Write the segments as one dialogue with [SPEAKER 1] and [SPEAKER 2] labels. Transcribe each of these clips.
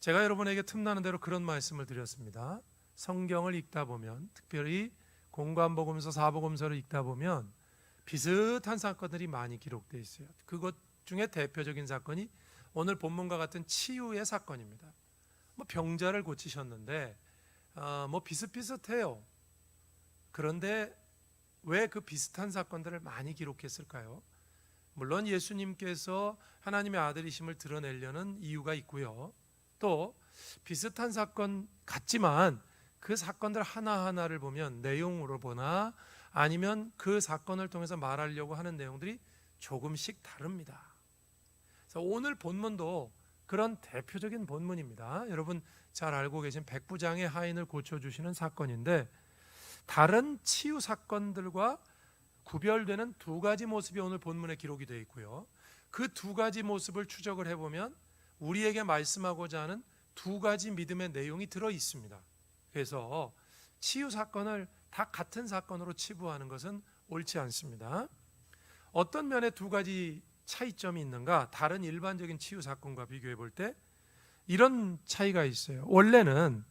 [SPEAKER 1] 제가 여러분에게 틈나는 대로 그런 말씀을 드렸습니다. 성경을 읽다 보면, 특별히 공관복음서, 사복음서를 읽다 보면 비슷한 사건들이 많이 기록되어 있어요. 그것 중에 대표적인 사건이 오늘 본문과 같은 치유의 사건입니다. 병자를 고치셨는데 비슷비슷해요. 그런데 왜 그 비슷한 사건들을 많이 기록했을까요? 물론 예수님께서 하나님의 아들이심을 드러내려는 이유가 있고요. 또 비슷한 사건 같지만 그 사건들 하나하나를 보면, 내용으로 보나 아니면 그 사건을 통해서 말하려고 하는 내용들이 조금씩 다릅니다. 그래서 오늘 본문도 그런 대표적인 본문입니다. 여러분 잘 알고 계신 백부장의 하인을 고쳐주시는 사건인데, 다른 치유 사건들과 구별되는 두 가지 모습이 오늘 본문에 기록이 되어 있고요. 그 두 가지 모습을 추적을 해보면 우리에게 말씀하고자 하는 두 가지 믿음의 내용이 들어 있습니다. 그래서 치유 사건을 다 같은 사건으로 치부하는 것은 옳지 않습니다. 어떤 면에 두 가지 차이점이 있는가? 다른 일반적인 치유 사건과 비교해 볼 때 이런 차이가 있어요. 원래는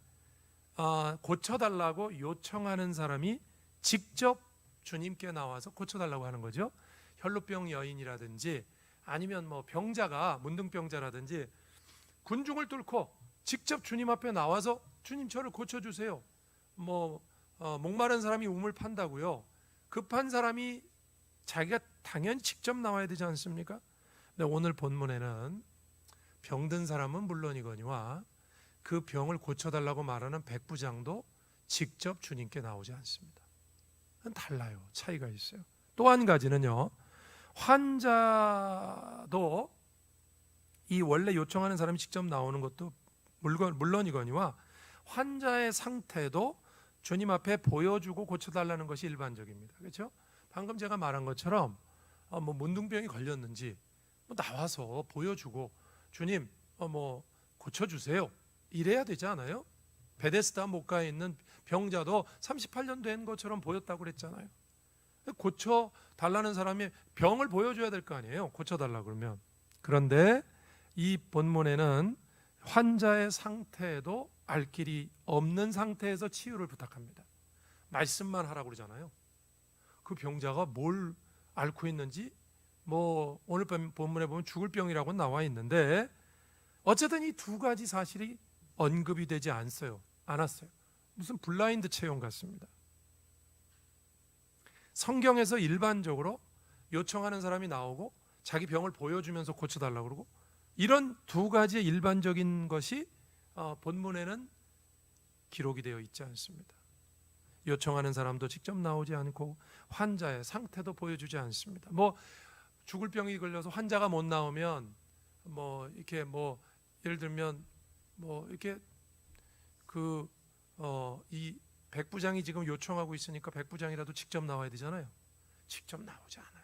[SPEAKER 1] 고쳐달라고 요청하는 사람이 직접 주님께 나와서 고쳐달라고 하는 거죠. 혈루병 여인이라든지 아니면 병자가, 문둥병자라든지 군중을 뚫고 직접 주님 앞에 나와서 주님 저를 고쳐주세요. 목마른 사람이 우물 판다고요. 급한 사람이 자기가 당연히 직접 나와야 되지 않습니까? 근데 오늘 본문에는 병든 사람은 물론이거니와 그 병을 고쳐달라고 말하는 백부장도 직접 주님께 나오지 않습니다. 달라요. 차이가 있어요. 또 한 가지는요, 환자도 이 원래 요청하는 사람이 직접 나오는 것도 물론이거니와 환자의 상태도 주님 앞에 보여주고 고쳐달라는 것이 일반적입니다. 그렇죠? 방금 제가 말한 것처럼 문둥병이 걸렸는지 나와서 보여주고 주님 고쳐주세요 이래야 되지 않아요? 베데스다 목가에 있는 병자도 38년 된 것처럼 보였다고 그랬잖아요. 고쳐달라는 사람이 병을 보여줘야 될 거 아니에요, 고쳐달라고 그러면. 그런데 이 본문에는 환자의 상태도 알 길이 없는 상태에서 치유를 부탁합니다. 말씀만 하라고 그러잖아요. 그 병자가 뭘 앓고 있는지 오늘 본문에 보면 죽을 병이라고 나와 있는데, 어쨌든 이 두 가지 사실이 언급이 되지 않았어요. 무슨 블라인드 체험 같습니다. 성경에서 일반적으로 요청하는 사람이 나오고 자기 병을 보여주면서 고쳐달라고 그러고, 이런 두 가지의 일반적인 것이 본문에는 기록이 되어 있지 않습니다. 요청하는 사람도 직접 나오지 않고 환자의 상태도 보여주지 않습니다. 죽을 병이 걸려서 환자가 못 나오면 이렇게 예를 들면 이렇게 이 백부장이 지금 요청하고 있으니까 백부장이라도 직접 나와야 되잖아요. 직접 나오지 않아요.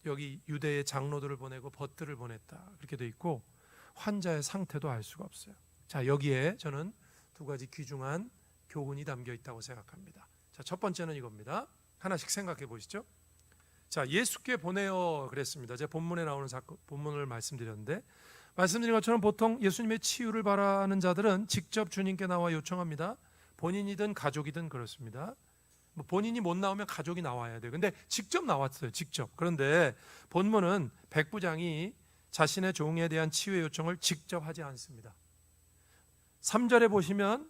[SPEAKER 1] 여기 유대의 장로들을 보내고 벗들을 보냈다 그렇게 돼 있고, 환자의 상태도 알 수가 없어요. 자, 여기에 저는 두 가지 귀중한 교훈이 담겨 있다고 생각합니다. 자, 첫 번째는 이겁니다. 하나씩 생각해 보시죠. 자, 예수께 보내어 그랬습니다. 제가 본문에 나오는 본문을 말씀드렸는데, 말씀드린 것처럼 보통 예수님의 치유를 바라는 자들은 직접 주님께 나와 요청합니다. 본인이든 가족이든 그렇습니다. 본인이 못 나오면 가족이 나와야 돼요. 근데 직접 나왔어요. 직접. 그런데 본문은 백부장이 자신의 종에 대한 치유의 요청을 직접 하지 않습니다. 3절에 보시면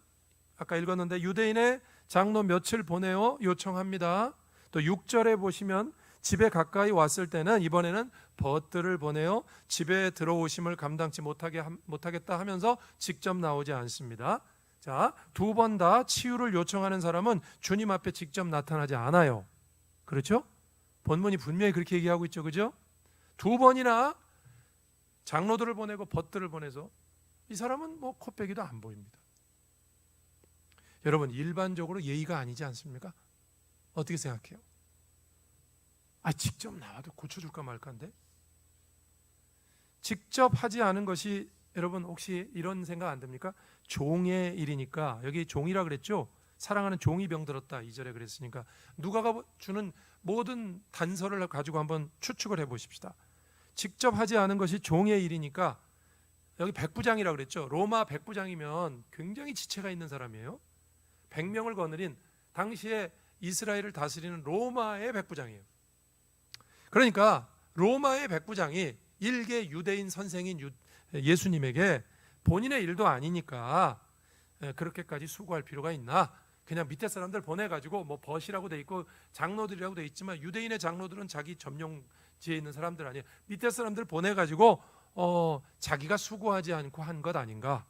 [SPEAKER 1] 아까 읽었는데 유대인의 장로 며칠 보내어 요청합니다. 또 6절에 보시면 집에 가까이 왔을 때는 이번에는 벗들을 보내어 집에 들어오심을 감당치 못하겠다 하면서 직접 나오지 않습니다. 자, 두 번 다 치유를 요청하는 사람은 주님 앞에 직접 나타나지 않아요. 그렇죠? 본문이 분명히 그렇게 얘기하고 있죠. 그죠? 두 번이나 장로들을 보내고 벗들을 보내서 이 사람은 코빼기도 안 보입니다. 여러분, 일반적으로 예의가 아니지 않습니까? 어떻게 생각해요? 직접 나와도 고쳐줄까 말까인데? 직접 하지 않은 것이, 여러분 혹시 이런 생각 안 듭니까? 종의 일이니까, 여기 종이라 그랬죠? 사랑하는 종이 병들었다 2절에 그랬으니까 누가가 주는 모든 단서를 가지고 한번 추측을 해보십시다. 직접 하지 않은 것이 종의 일이니까 여기 백부장이라고 그랬죠. 로마 백부장이면 굉장히 지체가 있는 사람이에요. 100명을 거느린 당시에 이스라엘을 다스리는 로마의 백부장이에요. 그러니까 로마의 백부장이 일개 유대인 선생인 예수님에게 본인의 일도 아니니까 그렇게까지 수고할 필요가 있나? 그냥 밑에 사람들 보내가지고 뭐 벗이라고 돼 있고 장로들이라고 돼 있지만 유대인의 장로들은 자기 점령지에 있는 사람들 아니에요. 밑에 사람들 보내가지고 자기가 수고하지 않고 한 것 아닌가?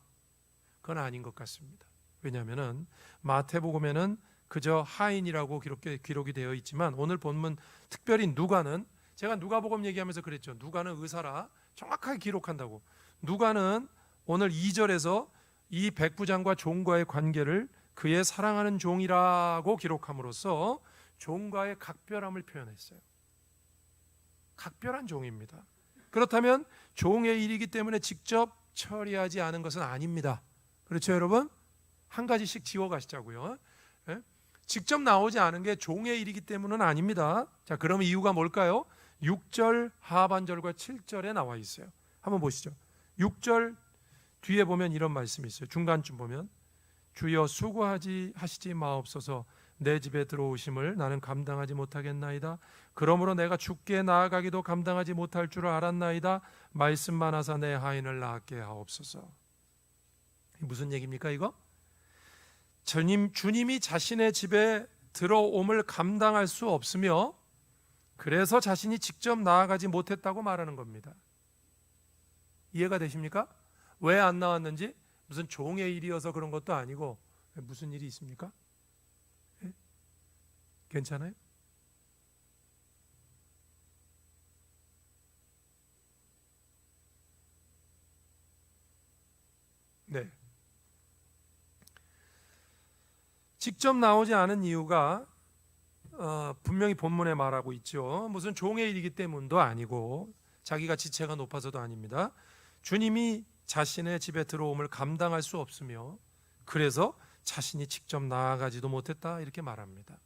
[SPEAKER 1] 그건 아닌 것 같습니다. 왜냐하면은 마태복음에는 그저 하인이라고 기록이 되어 있지만 오늘 본문 특별히 누가는, 제가 누가복음 얘기하면서 그랬죠. 누가는 의사라 정확하게 기록한다고. 누가는 오늘 2절에서 이 백부장과 종과의 관계를 그의 사랑하는 종이라고 기록함으로써 종과의 각별함을 표현했어요. 각별한 종입니다. 그렇다면 종의 일이기 때문에 직접 처리하지 않은 것은 아닙니다. 그렇죠, 여러분? 한 가지씩 지워가시자고요. 직접 나오지 않은 게 종의 일이기 때문은 아닙니다. 자, 그럼 이유가 뭘까요? 6절 하반절과 7절에 나와 있어요. 한번 보시죠. 6절 뒤에 보면 이런 말씀이 있어요. 중간쯤 보면 주여 수고하시지 마옵소서. 내 집에 들어오심을 나는 감당하지 못하겠나이다. 그러므로 내가 주께 나아가기도 감당하지 못할 줄 알았나이다. 말씀만 하사 내 하인을 낳게 하옵소서. 무슨 얘기입니까 이거? 주님이 자신의 집에 들어옴을 감당할 수 없으며 그래서 자신이 직접 나아가지 못했다고 말하는 겁니다. 이해가 되십니까? 왜 안 나왔는지, 무슨 종의 일이어서 그런 것도 아니고 무슨 일이 있습니까? 예? 괜찮아요? 네. 직접 나오지 않은 이유가 분명히 본문에 말하고 있죠. 무슨 종의 일이기 때문도 아니고 자기가 지체가 높아서도 아닙니다. 주님이 자신의 집에 들어옴을 감당할 수 없으며 그래서 자신이 직접 나아가지도 못했다 이렇게 말합니다.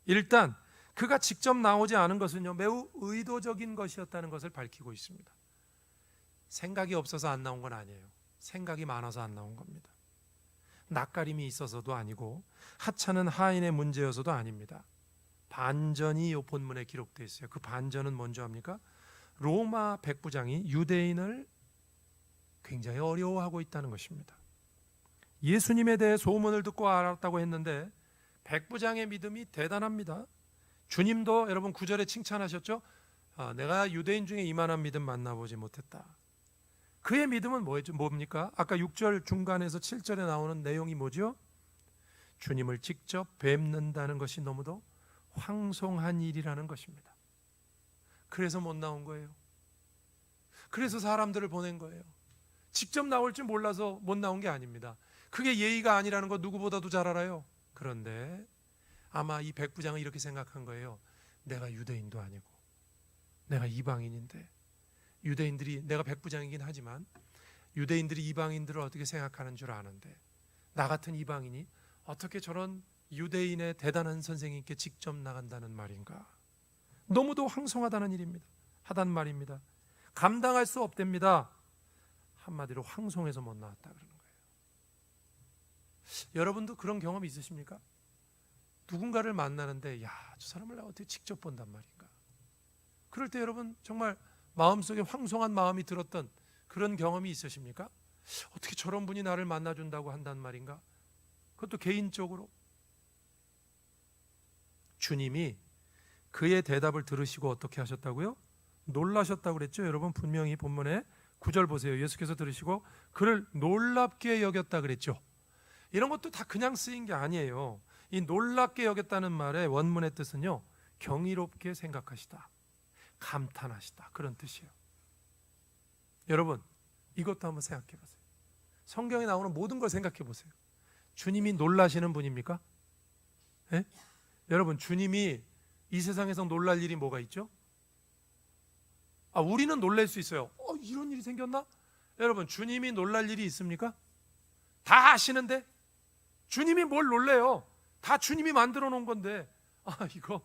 [SPEAKER 1] 일단 그가 직접 나오지 않은 것은요 매우 의도적인 것이었다는 것을 밝히고 있습니다. 생각이 없어서 안 나온 건 아니에요. 생각이 많아서 안 나온 겁니다. 낯가림이 있어서도 아니고 하찮은 하인의 문제여서도 아닙니다. 반전이 이 본문에 기록되어 있어요. 그 반전은 뭔지 압니까? 로마 백부장이 유대인을 굉장히 어려워하고 있다는 것입니다. 예수님에 대해 소문을 듣고 알았다고 했는데 백부장의 믿음이 대단합니다. 주님도 여러분 9절에 칭찬하셨죠? 내가 유대인 중에 이만한 믿음 만나보지 못했다. 그의 믿음은 뭡니까? 아까 6절 중간에서 7절에 나오는 내용이 뭐죠? 주님을 직접 뵙는다는 것이 너무도 황송한 일이라는 것입니다. 그래서 못 나온 거예요. 그래서 사람들을 보낸 거예요. 직접 나올 줄 몰라서 못 나온 게 아닙니다. 그게 예의가 아니라는 거 누구보다도 잘 알아요. 그런데 아마 이 백부장은 이렇게 생각한 거예요. 내가 유대인도 아니고 내가 이방인인데 유대인들이, 내가 백부장이긴 하지만 유대인들이 이방인들을 어떻게 생각하는 줄 아는데 나 같은 이방인이 어떻게 저런 유대인의 대단한 선생님께 직접 나간다는 말인가? 너무도 황송하다는 일입니다. 하단 말입니다. 감당할 수 없답니다. 한마디로 황송해서 못 나왔다 그러는 거예요. 여러분도 그런 경험이 있으십니까? 누군가를 만나는데 저 사람을 내가 어떻게 직접 본단 말인가? 그럴 때 여러분 정말 마음속에 황송한 마음이 들었던 그런 경험이 있으십니까? 어떻게 저런 분이 나를 만나준다고 한단 말인가? 그것도 개인적으로. 주님이 그의 대답을 들으시고 어떻게 하셨다고요? 놀라셨다고 그랬죠. 여러분 분명히 본문에 9절 보세요. 예수께서 들으시고 그를 놀랍게 여겼다 그랬죠. 이런 것도 다 그냥 쓰인 게 아니에요. 이 놀랍게 여겼다는 말의 원문의 뜻은요 경이롭게 생각하시다, 감탄하시다, 그런 뜻이에요. 여러분 이것도 한번 생각해 보세요. 성경에 나오는 모든 걸 생각해 보세요. 주님이 놀라시는 분입니까? 예? 여러분 주님이 이 세상에서 놀랄 일이 뭐가 있죠? 우리는 놀랄 수 있어요. 이런 일이 생겼나? 여러분 주님이 놀랄 일이 있습니까? 다 아시는데 주님이 뭘 놀래요? 다 주님이 만들어 놓은 건데 이거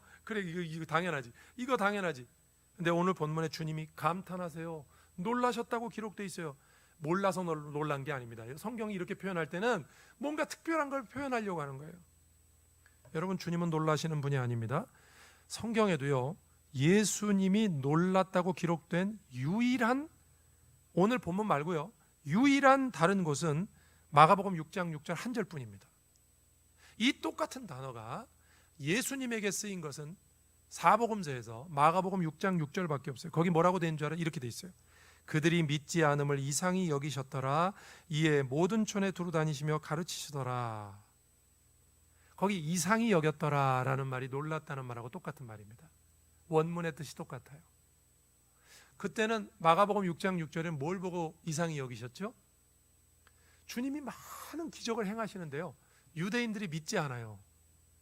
[SPEAKER 1] 당연하지. 이거 당연하지. 근데 오늘 본문에 주님이 감탄하세요, 놀라셨다고 기록되어 있어요. 몰라서 놀란 게 아닙니다. 성경이 이렇게 표현할 때는 뭔가 특별한 걸 표현하려고 하는 거예요. 여러분, 주님은 놀라시는 분이 아닙니다. 성경에도요, 예수님이 놀랐다고 기록된 유일한, 오늘 본문 말고요, 유일한 다른 곳은 마가복음 6장 6절 한 절뿐입니다. 이 똑같은 단어가 예수님에게 쓰인 것은 사복음서에서 마가복음 6장 6절밖에 없어요. 거기 뭐라고 된 줄 알아요? 이렇게 돼 있어요. 그들이 믿지 않음을 이상히 여기셨더라. 이에 모든 촌에 두루 다니시며 가르치시더라. 거기 이상히 여겼더라라는 말이 놀랐다는 말하고 똑같은 말입니다. 원문의 뜻이 똑같아요. 그때는 마가복음 6장 6절에 뭘 보고 이상히 여기셨죠? 주님이 많은 기적을 행하시는데요, 유대인들이 믿지 않아요.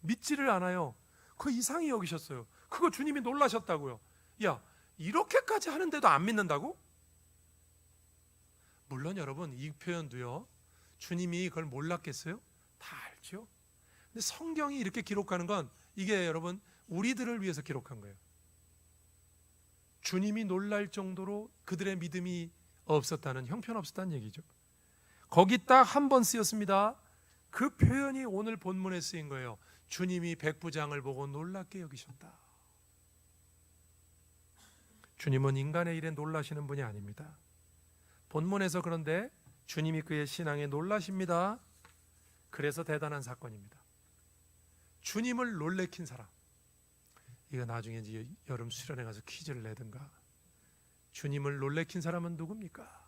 [SPEAKER 1] 믿지를 않아요. 그 이상히 여기셨어요. 그거 주님이 놀라셨다고요. 야, 이렇게까지 하는데도 안 믿는다고? 물론 여러분, 이 표현도요, 주님이 그걸 몰랐겠어요? 다 알죠. 근데 성경이 이렇게 기록하는 건 이게 여러분 우리들을 위해서 기록한 거예요. 주님이 놀랄 정도로 그들의 믿음이 없었다는, 형편없었다는 얘기죠. 거기 딱 한 번 쓰였습니다. 그 표현이 오늘 본문에 쓰인 거예요. 주님이 백부장을 보고 놀랍게 여기셨다. 주님은 인간의 일에 놀라시는 분이 아닙니다. 본문에서 그런데 주님이 그의 신앙에 놀라십니다. 그래서 대단한 사건입니다. 주님을 놀래킨 사람, 이거 나중에 이제 여름 수련회 가서 퀴즈를 내든가. 주님을 놀래킨 사람은 누굽니까?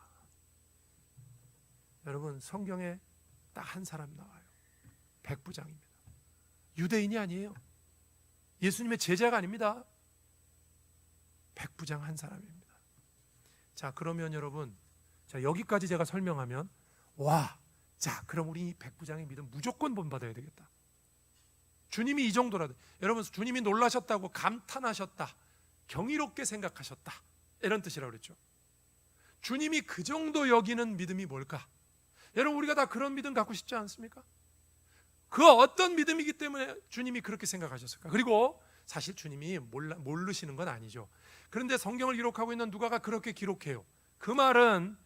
[SPEAKER 1] 여러분, 성경에 딱 한 사람 나와요. 백부장입니다. 유대인이 아니에요. 예수님의 제자가 아닙니다. 백부장 한 사람입니다. 자, 그러면 여러분, 자, 여기까지 제가 설명하면, 와, 자, 그럼 우리 이 백부장의 믿음 무조건 본받아야 되겠다. 주님이 이 정도라도, 여러분, 주님이 놀라셨다고 감탄하셨다, 경이롭게 생각하셨다, 이런 뜻이라고 그랬죠. 주님이 그 정도 여기는 믿음이 뭘까? 여러분, 우리가 다 그런 믿음 갖고 싶지 않습니까? 그 어떤 믿음이기 때문에 주님이 그렇게 생각하셨을까? 그리고 사실 주님이 모르시는 건 아니죠. 그런데 성경을 기록하고 있는 누가가 그렇게 기록해요. 그 말은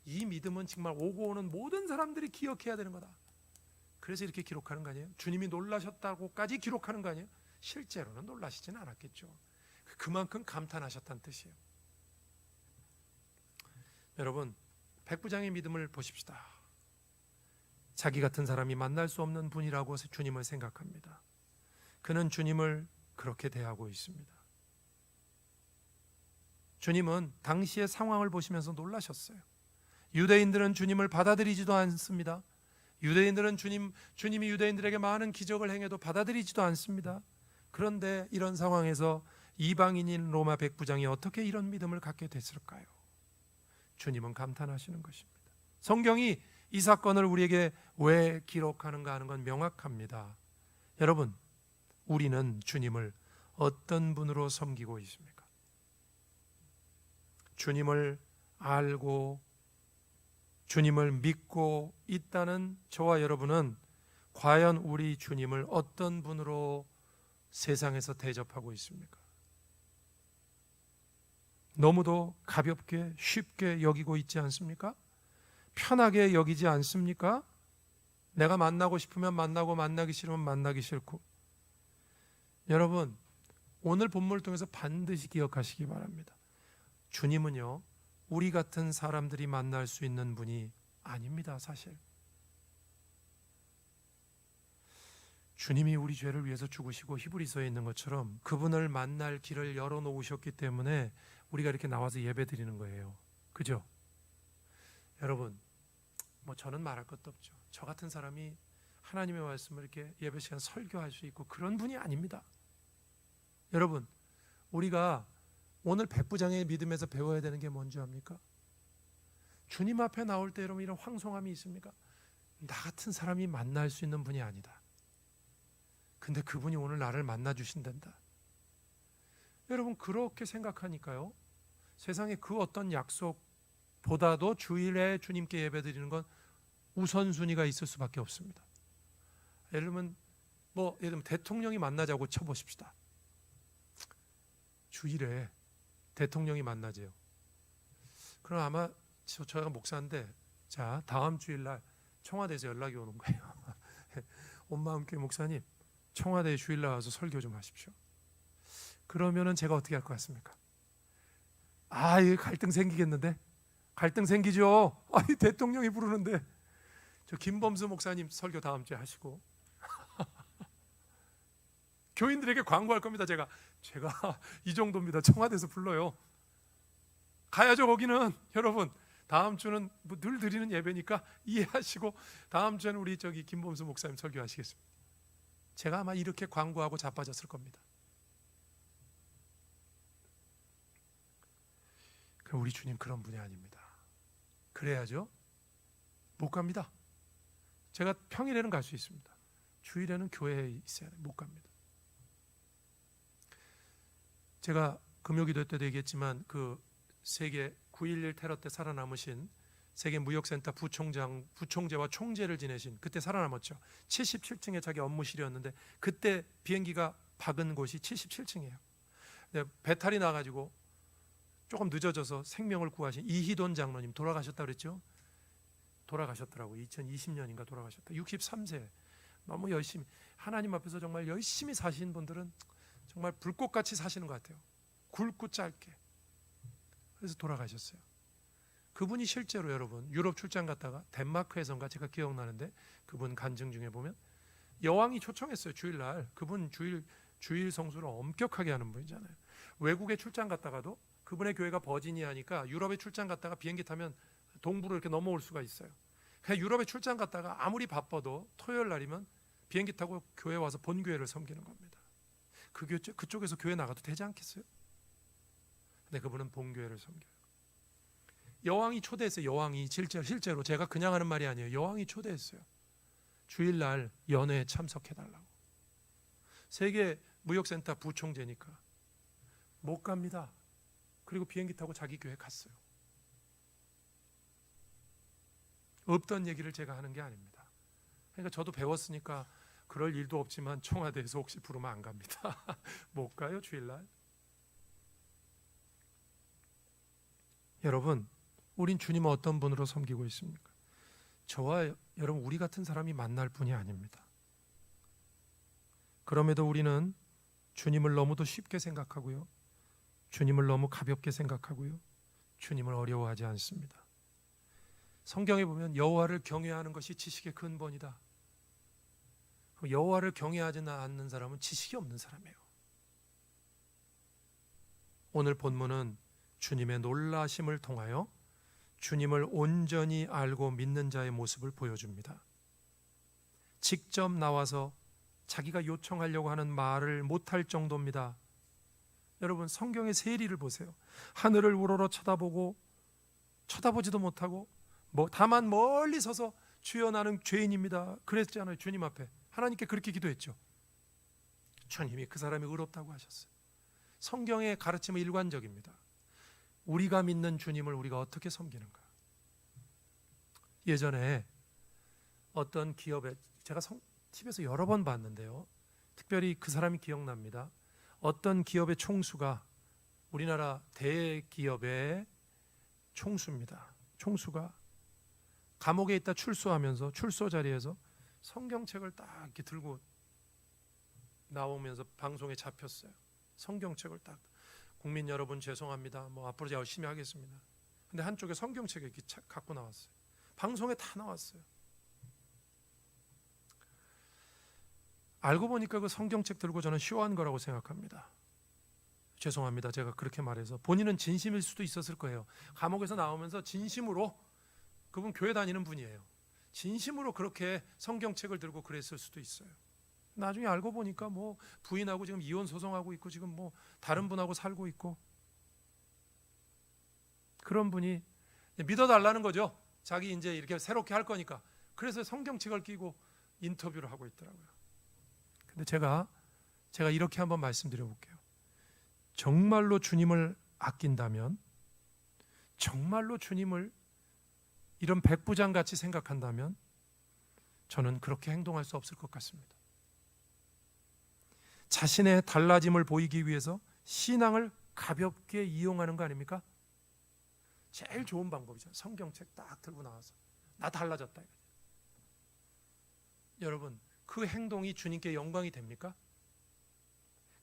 [SPEAKER 1] 이 믿음은 정말 오고 오는 모든 사람들이 기억해야 되는 거다. 그래서 이렇게 기록하는 거 아니에요? 주님이 놀라셨다고까지 기록하는 거 아니에요? 실제로는 놀라시지는 않았겠죠. 그만큼 감탄하셨다는 뜻이에요. 여러분, 백부장의 믿음을 보십시다. 자기 같은 사람이 만날 수 없는 분이라고 주님을 생각합니다. 그는 주님을 그렇게 대하고 있습니다. 주님은 당시의 상황을 보시면서 놀라셨어요. 유대인들은 주님을 받아들이지도 않습니다. 유대인들은 주님이 유대인들에게 많은 기적을 행해도 받아들이지도 않습니다. 그런데 이런 상황에서 이방인인 로마 백부장이 어떻게 이런 믿음을 갖게 됐을까요? 주님은 감탄하시는 것입니다. 성경이 이 사건을 우리에게 왜 기록하는가 하는 건 명확합니다. 여러분, 우리는 주님을 어떤 분으로 섬기고 있습니까? 주님을 알고 주님을 믿고 있다는 저와 여러분은 과연 우리 주님을 어떤 분으로 세상에서 대접하고 있습니까? 너무도 가볍게 쉽게 여기고 있지 않습니까? 편하게 여기지 않습니까? 내가 만나고 싶으면 만나고 만나기 싫으면 만나기 싫고. 여러분, 오늘 본문을 통해서 반드시 기억하시기 바랍니다. 주님은요, 우리 같은 사람들이 만날 수 있는 분이 아닙니다. 사실 주님이 우리 죄를 위해서 죽으시고 히브리서에 있는 것처럼 그분을 만날 길을 열어놓으셨기 때문에 우리가 이렇게 나와서 예배 드리는 거예요. 그죠? 여러분, 뭐 저는 말할 것도 없죠. 저 같은 사람이 하나님의 말씀을 이렇게 예배 시간 설교할 수 있고 그런 분이 아닙니다. 여러분, 우리가 오늘 백부장의 믿음에서 배워야 되는 게 뭔지 압니까? 주님 앞에 나올 때 여러분 이런 황송함이 있습니까? 나 같은 사람이 만날 수 있는 분이 아니다. 근데 그분이 오늘 나를 만나 주신단다. 여러분, 그렇게 생각하니까요, 세상에 그 어떤 약속보다도 주일에 주님께 예배드리는 건 우선순위가 있을 수밖에 없습니다. 예를 들면 대통령이 만나자고 쳐보십시다. 주일에 대통령이 만나재요. 그럼 아마 저희가 목사인데 자, 다음 주일날 청와대에서 연락이 오는 거예요. 온마음교회 목사님, 청와대에 주일날 와서 설교 좀 하십시오. 그러면은 제가 어떻게 할 것 같습니까? 아, 이 갈등 생기겠는데? 갈등 생기죠. 아, 이 대통령이 부르는데. 저 김범수 목사님 설교 다음 주에 하시고 교인들에게 광고할 겁니다. 제가 이 정도입니다. 청와대에서 불러요. 가야죠. 거기는. 여러분, 다음 주는 뭐늘 드리는 예배니까 이해하시고 다음 주에는 우리 김범수 목사님 설교하시겠습니다. 제가 아마 이렇게 광고하고 자빠졌을 겁니다. 그럼 우리 주님 그런 분이 아닙니다. 그래야죠. 못 갑니다. 제가 평일에는 갈 수 있습니다. 주일에는 교회에 있어야 못 갑니다. 제가 금요기도 때도 얘기했지만 그 세계 9.11 테러 때 살아남으신 세계 무역센터 부총재와 총재를 지내신, 그때 살아남았죠. 77층에 자기 업무실이었는데 그때 비행기가 박은 곳이 77층이에요. 배탈이 나가지고 조금 늦어져서 생명을 구하신 이희돈 장로님 돌아가셨다 그랬죠. 돌아가셨더라고요. 2020년인가 돌아가셨다. 63세. 너무 열심히 하나님 앞에서 정말 열심히 사신 분들은 정말 불꽃같이 사시는 것 같아요. 굵고 짧게. 그래서 돌아가셨어요. 그분이 실제로 여러분 유럽 출장 갔다가 덴마크에선가 제가 기억나는데 그분 간증 중에 보면 여왕이 초청했어요. 주일날. 그분 주일 성수를 엄격하게 하는 분이잖아요. 외국에 출장 갔다가도 그분의 교회가 버지니아니까 유럽에 출장 갔다가 비행기 타면 동부로 이렇게 넘어올 수가 있어요. 그냥 유럽에 출장 갔다가 아무리 바빠도 토요일 날이면 비행기 타고 교회 와서 본교회를 섬기는 겁니다. 그쪽에서 교회 나가도 되지 않겠어요? 근데 그분은 본교회를 섬겨요. 여왕이 초대했어요. 여왕이 실제로 제가 그냥 하는 말이 아니에요. 여왕이 초대했어요. 주일날 연회에 참석해달라고. 세계 무역센터 부총재니까 못 갑니다. 그리고 비행기 타고 자기 교회 갔어요. 없던 얘기를 제가 하는 게 아닙니다. 그러니까 저도 배웠으니까 그럴 일도 없지만 청와대에서 혹시 부르면 안 갑니다. 못 가요, 주일날. 여러분, 우린 주님을 어떤 분으로 섬기고 있습니까? 저와 여러분, 우리 같은 사람이 만날 분이 아닙니다. 그럼에도 우리는 주님을 너무도 쉽게 생각하고요, 주님을 너무 가볍게 생각하고요, 주님을 어려워하지 않습니다. 성경에 보면 여호와를 경외하는 것이 지식의 근본이다. 여호와를 경외하지 않는 사람은 지식이 없는 사람이에요. 오늘 본문은 주님의 놀라심을 통하여 주님을 온전히 알고 믿는 자의 모습을 보여줍니다. 직접 나와서 자기가 요청하려고 하는 말을 못할 정도입니다. 여러분, 성경의 세리를 보세요. 하늘을 우러러 쳐다보지도 못하고 다만 멀리 서서 주여 나는 죄인입니다 그랬잖아요. 주님 앞에 하나님께 그렇게 기도했죠. 주님이 그 사람이 의롭다고 하셨어요. 성경의 가르침은 일관적입니다. 우리가 믿는 주님을 우리가 어떻게 섬기는가. 예전에 어떤 기업에 제가 TV에서 여러 번 봤는데요, 특별히 그 사람이 기억납니다. 어떤 기업의 총수가, 우리나라 대기업의 총수입니다. 총수가 감옥에 있다 출소하면서 출소 자리에서 성경책을 딱 이렇게 들고 나오면서 방송에 잡혔어요. 성경책을 딱, 국민 여러분 죄송합니다, 앞으로 열심히 하겠습니다. 근데 한쪽에 성경책을 이렇게 갖고 나왔어요. 방송에 다 나왔어요. 알고 보니까 그 성경책 들고 저는 쇼한 거라고 생각합니다. 죄송합니다, 제가 그렇게 말해서. 본인은 진심일 수도 있었을 거예요. 감옥에서 나오면서 진심으로, 그분 교회 다니는 분이에요, 진심으로 그렇게 성경책을 들고 그랬을 수도 있어요. 나중에 알고 보니까 부인하고 지금 이혼 소송하고 있고 지금 다른 분하고 살고 있고, 그런 분이 믿어달라는 거죠. 자기 이제 이렇게 새롭게 할 거니까. 그래서 성경책을 끼고 인터뷰를 하고 있더라고요. 근데 제가 이렇게 한번 말씀드려 볼게요. 정말로 주님을 아낀다면, 정말로 주님을 이런 백부장같이 생각한다면 저는 그렇게 행동할 수 없을 것 같습니다. 자신의 달라짐을 보이기 위해서 신앙을 가볍게 이용하는 거 아닙니까? 제일 좋은 방법이죠. 성경책 딱 들고 나와서 나 달라졌다. 여러분, 그 행동이 주님께 영광이 됩니까?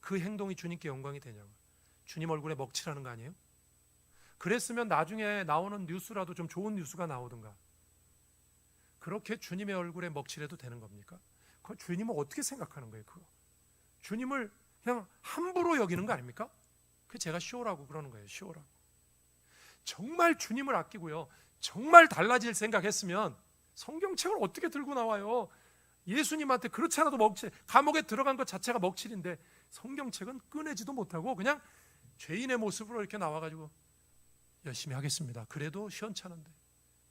[SPEAKER 1] 그 행동이 주님께 영광이 되냐고. 주님 얼굴에 먹칠하는 거 아니에요? 그랬으면 나중에 나오는 뉴스라도 좀 좋은 뉴스가 나오든가. 그렇게 주님의 얼굴에 먹칠해도 되는 겁니까? 그 주님은 어떻게 생각하는 거예요? 그거 주님을 그냥 함부로 여기는 거 아닙니까? 그 제가 쇼라고 그러는 거예요. 쇼라고. 정말 주님을 아끼고요, 정말 달라질 생각했으면 성경책을 어떻게 들고 나와요? 예수님한테 그렇지 않아도 먹칠, 감옥에 들어간 것 자체가 먹칠인데 성경책은 꺼내지도 못하고 그냥 죄인의 모습으로 이렇게 나와가지고 열심히 하겠습니다. 그래도 시원찮은데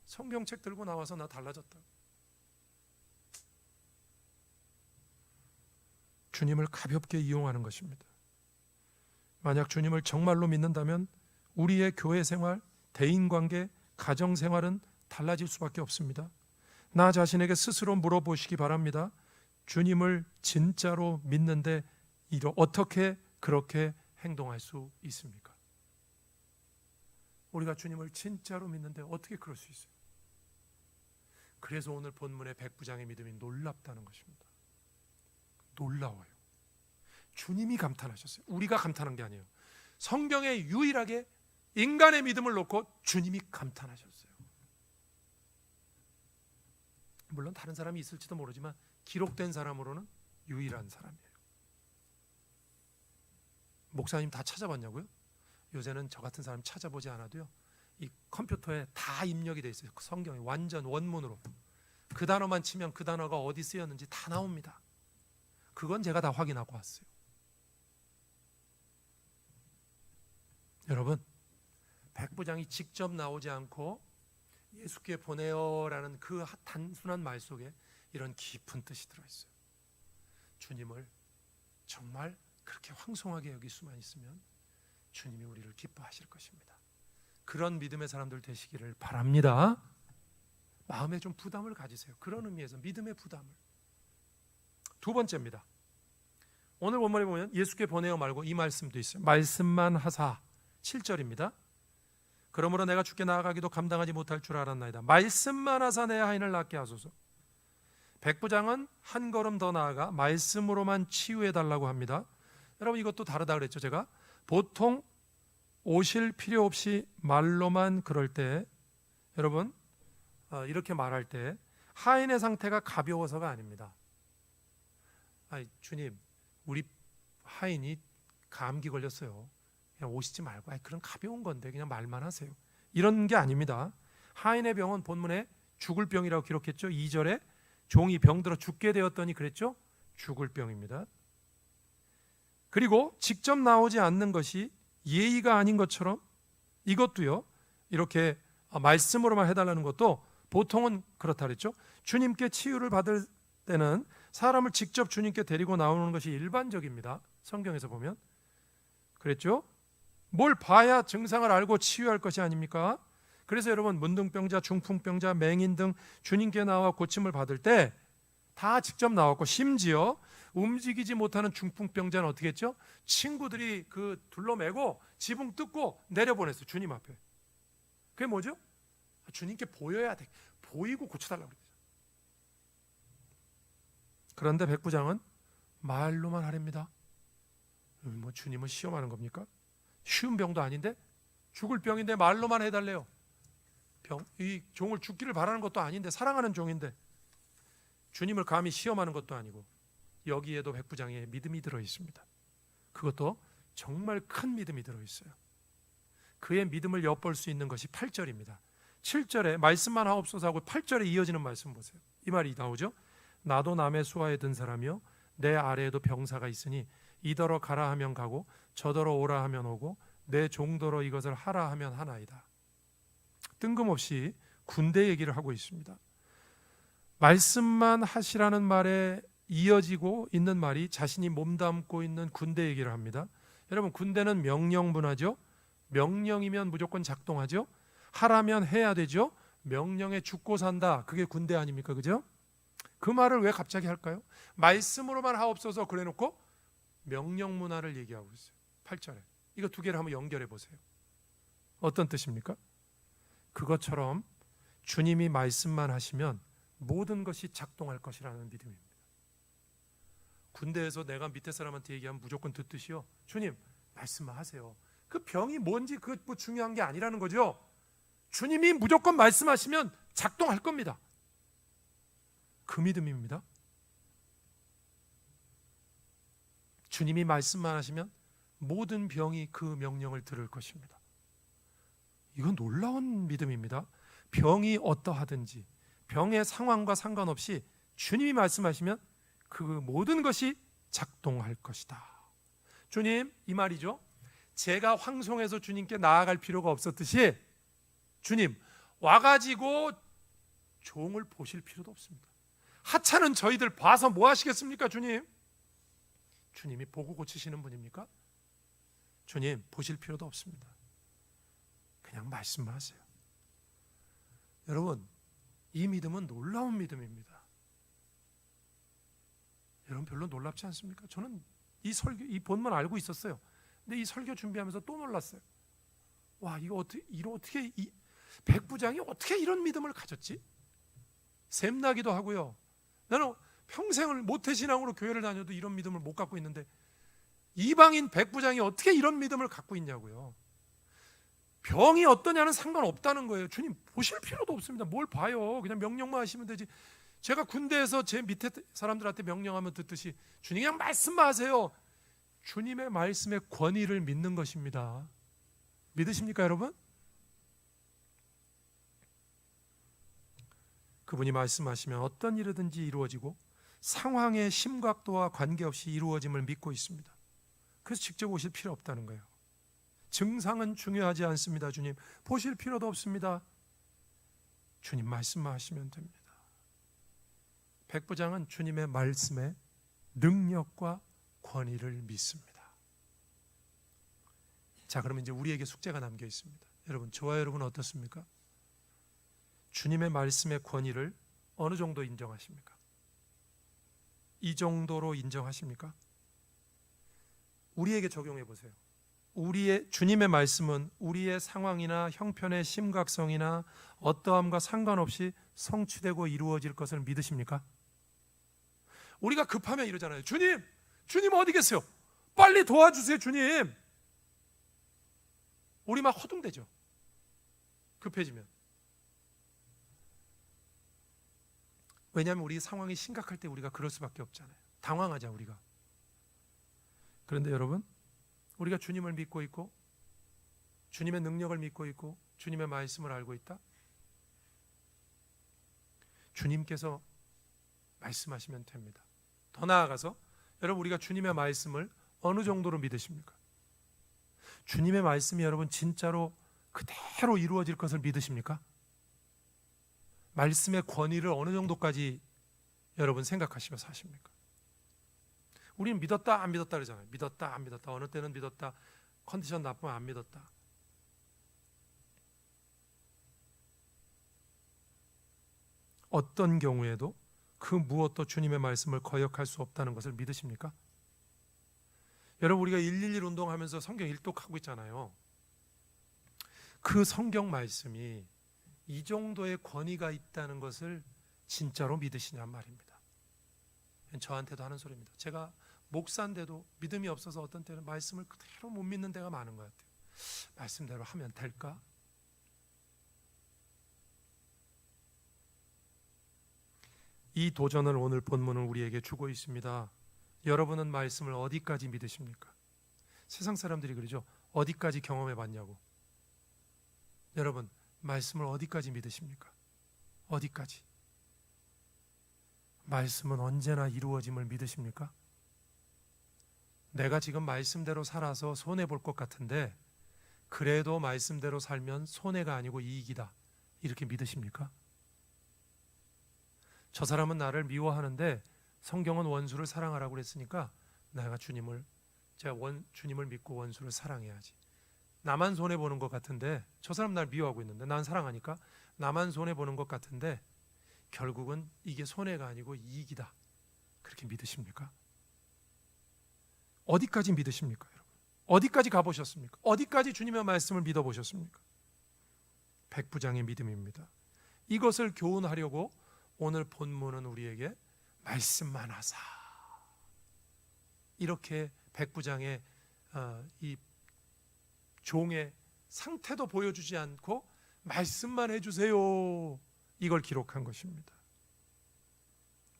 [SPEAKER 1] 성경책 들고 나와서 나 달라졌다. 주님을 가볍게 이용하는 것입니다. 만약 주님을 정말로 믿는다면 우리의 교회 생활, 대인관계, 가정생활은 달라질 수밖에 없습니다. 나 자신에게 스스로 물어보시기 바랍니다. 주님을 진짜로 믿는데 어떻게 그렇게 행동할 수 있습니까? 우리가 주님을 진짜로 믿는데 어떻게 그럴 수 있어요? 그래서 오늘 본문의 백부장의 믿음이 놀랍다는 것입니다. 놀라워요. 주님이 감탄하셨어요. 우리가 감탄한 게 아니에요. 성경에 유일하게 인간의 믿음을 놓고 주님이 감탄하셨어요. 물론 다른 사람이 있을지도 모르지만 기록된 사람으로는 유일한 사람이에요. 목사님 다 찾아봤냐고요? 요새는 저 같은 사람 찾아보지 않아도요, 이 컴퓨터에 다 입력이 돼 있어요. 성경에 완전 원문으로 그 단어만 치면 그 단어가 어디 쓰였는지 다 나옵니다. 그건 제가 다 확인하고 왔어요. 여러분, 백부장이 직접 나오지 않고 예수께 보내어라는 그 단순한 말 속에 이런 깊은 뜻이 들어있어요. 주님을 정말 그렇게 황송하게 여길 수만 있으면 주님이 우리를 기뻐하실 것입니다. 그런 믿음의 사람들 되시기를 바랍니다. 마음에 좀 부담을 가지세요. 그런 의미에서 믿음의 부담을. 두 번째입니다. 오늘 본문에 보면 예수께 보내어 말고 이 말씀도 있어요. 말씀만 하사. 7절입니다. 그러므로 내가 주께 나아가기도 감당하지 못할 줄 알았나이다. 말씀만 하사 내 하인을 낫게 하소서. 백부장은 한 걸음 더 나아가 말씀으로만 치유해달라고 합니다. 여러분, 이것도 다르다 그랬죠. 제가 보통 오실 필요 없이 말로만 그럴 때, 여러분 이렇게 말할 때 하인의 상태가 가벼워서가 아닙니다. 아니, 주님, 우리 하인이 감기 걸렸어요. 그냥 오시지 말고, 그런 가벼운 건데 그냥 말만 하세요. 이런 게 아닙니다. 하인의 병은 본문에 죽을 병이라고 기록했죠. 2절에 종이 병들어 죽게 되었더니 그랬죠. 죽을 병입니다. 그리고 직접 나오지 않는 것이 예의가 아닌 것처럼 이것도요, 이렇게 말씀으로만 해달라는 것도 보통은 그렇다 그랬죠. 주님께 치유를 받을 때는 사람을 직접 주님께 데리고 나오는 것이 일반적입니다. 성경에서 보면 그랬죠. 뭘 봐야 증상을 알고 치유할 것이 아닙니까? 그래서 여러분, 문둥병자, 중풍병자, 맹인 등 주님께 나와 고침을 받을 때 다 직접 나왔고, 심지어 움직이지 못하는 중풍병자는 어떻게 했죠? 친구들이 그 둘러매고 지붕 뜯고 내려보냈어요. 주님 앞에. 그게 뭐죠? 주님께 보여야 돼. 보이고 고쳐달라고 그랬죠. 그런데 백부장은 말로만 하랍니다. 뭐 주님을 시험하는 겁니까? 쉬운 병도 아닌데, 죽을 병인데 말로만 해달래요. 이 종을 죽기를 바라는 것도 아닌데, 사랑하는 종인데 주님을 감히 시험하는 것도 아니고. 여기에도 백부장의 믿음이 들어있습니다. 그것도 정말 큰 믿음이 들어있어요. 그의 믿음을 엿볼 수 있는 것이 8절입니다. 7절에 말씀만 하옵소서 하고 8절에 이어지는 말씀 보세요. 이 말이 나오죠. 나도 남의 수하에 든 사람이요 내 아래에도 병사가 있으니 이더러 가라 하면 가고 저더러 오라 하면 오고 내 종더러 이것을 하라 하면 하나이다. 뜬금없이 군대 얘기를 하고 있습니다. 말씀만 하시라는 말에 이어지고 있는 말이 자신이 몸담고 있는 군대 얘기를 합니다. 여러분, 군대는 명령 문화죠. 명령이면 무조건 작동하죠. 하라면 해야 되죠. 명령에 죽고 산다. 그게 군대 아닙니까? 그죠? 그 말을 왜 갑자기 할까요? 말씀으로만 하옵소서 그래놓고 명령 문화를 얘기하고 있어요. 8절에. 이거 두 개를 한번 연결해 보세요. 어떤 뜻입니까? 그것처럼 주님이 말씀만 하시면 모든 것이 작동할 것이라는 믿음입니다. 군대에서 내가 밑에 사람한테 얘기하면 무조건 듣듯이요. 주님 말씀만 하세요. 그 병이 뭔지 그거 뭐 중요한 게 아니라는 거죠. 주님이 무조건 말씀하시면 작동할 겁니다. 그 믿음입니다. 주님이 말씀만 하시면 모든 병이 그 명령을 들을 것입니다. 이건 놀라운 믿음입니다. 병이 어떠하든지 병의 상황과 상관없이 주님이 말씀하시면 그 모든 것이 작동할 것이다. 주님, 이 말이죠. 제가 황송해서 주님께 나아갈 필요가 없었듯이 주님 와가지고 종을 보실 필요도 없습니다. 하찮은 저희들 봐서 뭐 하시겠습니까? 주님, 주님이 보고 고치시는 분입니까? 주님 보실 필요도 없습니다. 그냥 말씀만 하세요. 여러분, 이 믿음은 놀라운 믿음입니다. 여러분 별로 놀랍지 않습니까? 저는 이 본문 알고 있었어요. 근데 이 설교 준비하면서 또 놀랐어요. 와, 이거 어떻게 이 백부장이 어떻게 이런 믿음을 가졌지? 샘나기도 하고요. 나는 평생을 모태신앙으로 교회를 다녀도 이런 믿음을 못 갖고 있는데 이방인 백부장이 어떻게 이런 믿음을 갖고 있냐고요. 병이 어떠냐는 상관없다는 거예요. 주님 보실 필요도 없습니다. 뭘 봐요. 그냥 명령만 하시면 되지. 제가 군대에서 제 밑에 사람들한테 명령하면 듣듯이 주님 그냥 말씀만 하세요. 주님의 말씀의 권위를 믿는 것입니다. 믿으십니까 여러분? 그분이 말씀하시면 어떤 일이든지 이루어지고 상황의 심각도와 관계없이 이루어짐을 믿고 있습니다. 그래서 직접 오실 필요 없다는 거예요. 증상은 중요하지 않습니다. 주님 보실 필요도 없습니다. 주님 말씀만 하시면 됩니다. 백부장은 주님의 말씀에 능력과 권위를 믿습니다. 자, 그러면 이제 우리에게 숙제가 남겨 있습니다. 여러분, 저와 여러분은 어떻습니까? 주님의 말씀의 권위를 어느 정도 인정하십니까? 이 정도로 인정하십니까? 우리에게 적용해 보세요. 주님의 말씀은 우리의 상황이나 형편의 심각성이나 어떠함과 상관없이 성취되고 이루어질 것을 믿으십니까? 우리가 급하면 이러잖아요. 주님 어디 계세요? 빨리 도와주세요, 주님. 우리 막 허둥대죠. 급해지면. 왜냐하면 우리 상황이 심각할 때 우리가 그럴 수밖에 없잖아요. 당황하자 우리가. 그런데 여러분, 우리가 주님을 믿고 있고 주님의 능력을 믿고 있고 주님의 말씀을 알고 있다. 주님께서 말씀하시면 됩니다. 더 나아가서 여러분, 우리가 주님의 말씀을 어느 정도로 믿으십니까? 주님의 말씀이 여러분 진짜로 그대로 이루어질 것을 믿으십니까? 말씀의 권위를 어느 정도까지 여러분 생각하시면서 하십니까? 우리는 믿었다 안 믿었다 그러잖아요. 믿었다 안 믿었다. 어느 때는 믿었다. 컨디션 나쁘면 안 믿었다. 어떤 경우에도 그 무엇도 주님의 말씀을 거역할 수 없다는 것을 믿으십니까? 여러분, 우리가 111 운동하면서 성경 일독하고 있잖아요. 그 성경 말씀이 이 정도의 권위가 있다는 것을 진짜로 믿으시냔 말입니다. 저한테도 하는 소리입니다. 제가 목사인데도 믿음이 없어서 어떤 때는 말씀을 그대로 못 믿는 때가 많은 것 같아요. 말씀대로 하면 될까? 이 도전을 오늘 본문은 우리에게 주고 있습니다. 여러분은 말씀을 어디까지 믿으십니까? 세상 사람들이 그러죠. 어디까지 경험해 봤냐고. 여러분, 말씀을 어디까지 믿으십니까? 어디까지? 말씀은 언제나 이루어짐을 믿으십니까? 내가 지금 말씀대로 살아서 손해볼 것 같은데 그래도 말씀대로 살면 손해가 아니고 이익이다, 이렇게 믿으십니까? 저 사람은 나를 미워하는데 성경은 원수를 사랑하라고 그랬으니까 내가 주님을 믿고 원수를 사랑해야지. 나만 손해보는 것 같은데 저 사람 날 미워하고 있는데 난 사랑하니까 나만 손해보는 것 같은데 결국은 이게 손해가 아니고 이익이다, 그렇게 믿으십니까? 어디까지 믿으십니까, 여러분? 어디까지 가보셨습니까? 어디까지 주님의 말씀을 믿어보셨습니까? 백부장의 믿음입니다. 이것을 교훈하려고 오늘 본문은 우리에게 말씀만 하사, 이렇게 백부장의 이 종의 상태도 보여주지 않고 말씀만 해주세요, 이걸 기록한 것입니다.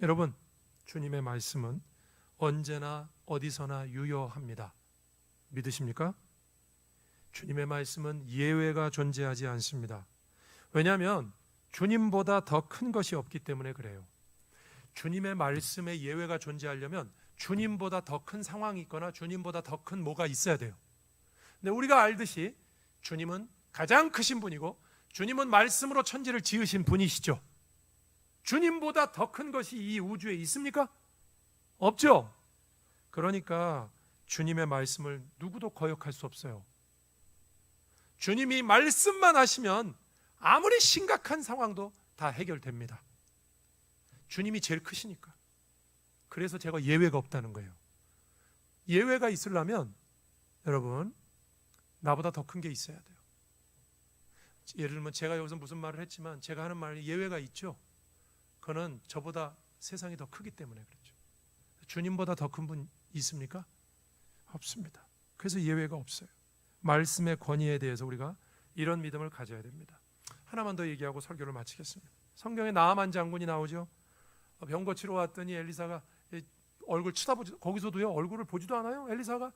[SPEAKER 1] 여러분, 주님의 말씀은 언제나 어디서나 유효합니다. 믿으십니까? 주님의 말씀은 예외가 존재하지 않습니다. 왜냐하면 주님보다 더 큰 것이 없기 때문에 그래요. 주님의 말씀에 예외가 존재하려면 주님보다 더 큰 상황이 있거나 주님보다 더 큰 뭐가 있어야 돼요. 근데 우리가 알듯이 주님은 가장 크신 분이고 주님은 말씀으로 천지를 지으신 분이시죠. 주님보다 더 큰 것이 이 우주에 있습니까? 없죠. 그러니까 주님의 말씀을 누구도 거역할 수 없어요. 주님이 말씀만 하시면 아무리 심각한 상황도 다 해결됩니다. 주님이 제일 크시니까. 그래서 제가 예외가 없다는 거예요. 예외가 있으려면 여러분, 나보다 더 큰 게 있어야 돼요. 예를 들면 제가 여기서 무슨 말을 했지만 제가 하는 말이 예외가 있죠. 그거는 저보다 세상이 더 크기 때문에 그렇죠. 주님보다 더 큰 분 있습니까? 없습니다. 그래서 예외가 없어요. 말씀의 권위에 대해서 우리가 이런 믿음을 가져야 됩니다. 하나만 더 얘기하고 설교를 마치겠습니다. 성경에 나아만 장군이 나오죠. 병 고치러 왔더니 엘리사가 얼굴 쳐다보지, 거기서도요 얼굴을 보지도 않아요. 엘리사가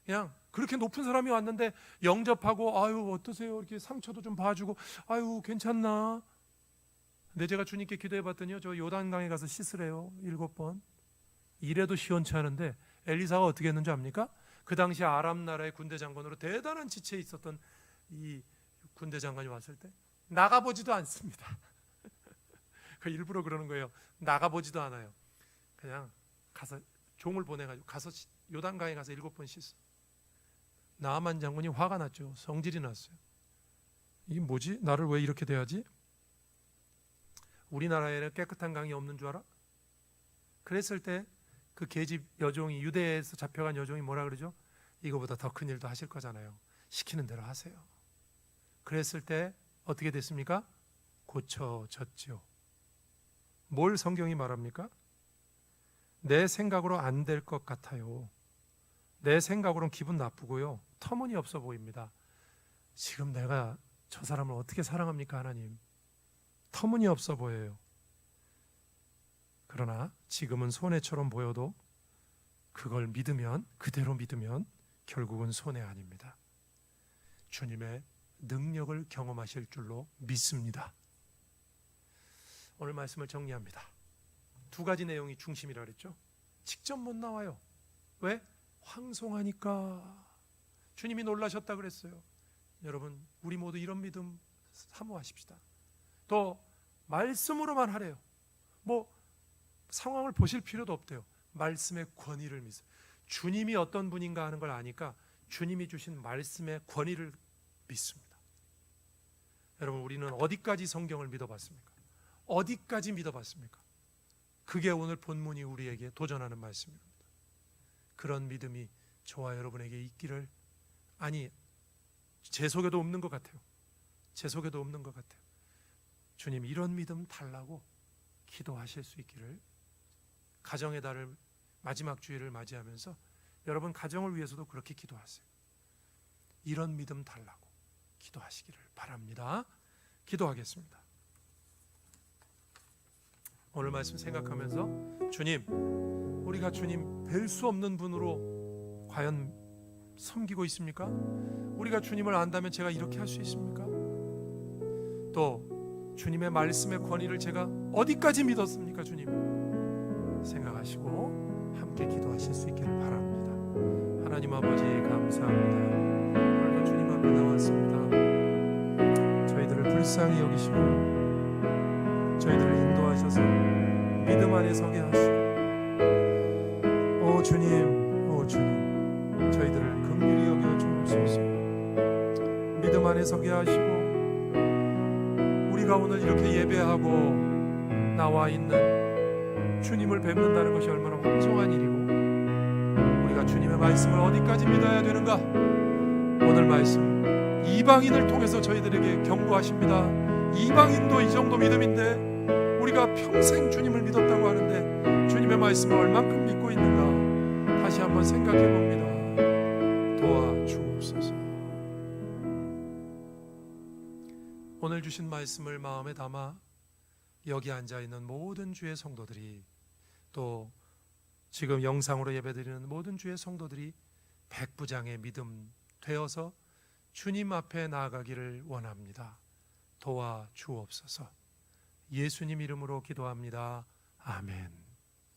[SPEAKER 1] 그냥 그렇게 높은 사람이 왔는데 영접하고 아유 어떠세요? 이렇게 상처도 좀 봐주고 아유 괜찮나? 근데 제가 주님께 기도해봤더니요, 저 요단강에 가서 씻으래요. 7번. 이래도 시원치 않은데 엘리사가 어떻게 했는지 압니까? 그 당시 아람 나라의 군대 장관으로 대단한 지체에 있었던 이 군대 장관이 왔을 때 나가보지도 않습니다. 그 일부러 그러는 거예요. 나가보지도 않아요. 그냥 가서 종을 보내가지고 가서 요단강에 가서 7번 씻어. 나아만 장군이 화가 났죠. 성질이 났어요. 이게 뭐지? 나를 왜 이렇게 대하지? 우리나라에는 깨끗한 강이 없는 줄 알아? 그랬을 때 그 계집 여종이, 유대에서 잡혀간 여종이 뭐라 그러죠? 이거보다 더 큰 일도 하실 거잖아요. 시키는 대로 하세요. 그랬을 때 어떻게 됐습니까? 고쳐졌죠. 뭘 성경이 말합니까? 내 생각으로 안 될 것 같아요. 내 생각으로는 기분 나쁘고요, 터무니없어 보입니다. 지금 내가 저 사람을 어떻게 사랑합니까, 하나님? 터무니없어 보여요. 그러나 지금은 손해처럼 보여도 그걸 믿으면, 그대로 믿으면 결국은 손해 아닙니다. 주님의 능력을 경험하실 줄로 믿습니다. 오늘 말씀을 정리합니다. 2가지 내용이 중심이라 그랬죠. 직접 못 나와요. 왜? 황송하니까. 주님이 놀라셨다 그랬어요. 여러분, 우리 모두 이런 믿음 사모하십시다. 또 말씀으로만 하래요. 뭐 상황을 보실 필요도 없대요. 말씀의 권위를 믿어요. 주님이 어떤 분인가 하는 걸 아니까 주님이 주신 말씀의 권위를 믿습니다. 여러분, 우리는 어디까지 성경을 믿어봤습니까? 어디까지 믿어봤습니까? 그게 오늘 본문이 우리에게 도전하는 말씀입니다. 그런 믿음이 저와 여러분에게 있기를, 아니 제 속에도 없는 것 같아요. 제 속에도 없는 것 같아요. 주님, 이런 믿음 달라고 기도하실 수 있기를, 가정의 달을 마지막 주일을 맞이하면서 여러분 가정을 위해서도 그렇게 기도하세요. 이런 믿음 달라고 기도하시기를 바랍니다. 기도하겠습니다. 오늘 말씀 생각하면서 주님, 우리가 주님 뵐 수 없는 분으로 과연 섬기고 있습니까? 우리가 주님을 안다면 제가 이렇게 할 수 있습니까? 또 주님의 말씀의 권위를 제가 어디까지 믿었습니까? 주님 생각하시고 함께 기도하실 수 있기를 바랍니다. 하나님 아버지, 감사합니다. 오늘도 주님 앞에 나왔습니다. 저희들을 불쌍히 여기시고 저희들을 인도하셔서 믿음 안에 서게 하시고, 오 주님, 저희들을 긍휼히 여겨 주옵소서. 믿음 안에 서게 하시고, 우리가 오늘 이렇게 예배하고 나와 있는 주님을 뵙는다는 것이 얼마나 황송한 일이고, 우리가 주님의 말씀을 어디까지 믿어야 되는가? 오늘 말씀 이방인을 통해서 저희들에게 경고하십니다. 이방인도 이 정도 믿음인데 우리가 평생 주님을 믿었다고 하는데 주님의 말씀을 얼만큼 믿고 있는가 다시 한번 생각해 봅니다. 도와주옵소서. 오늘 주신 말씀을 마음에 담아 여기 앉아있는 모든 주의 성도들이, 또 지금 영상으로 예배드리는 모든 주의 성도들이 백부장의 믿음 되어서 주님 앞에 나아가기를 원합니다. 도와주옵소서. 예수님 이름으로 기도합니다. 아멘.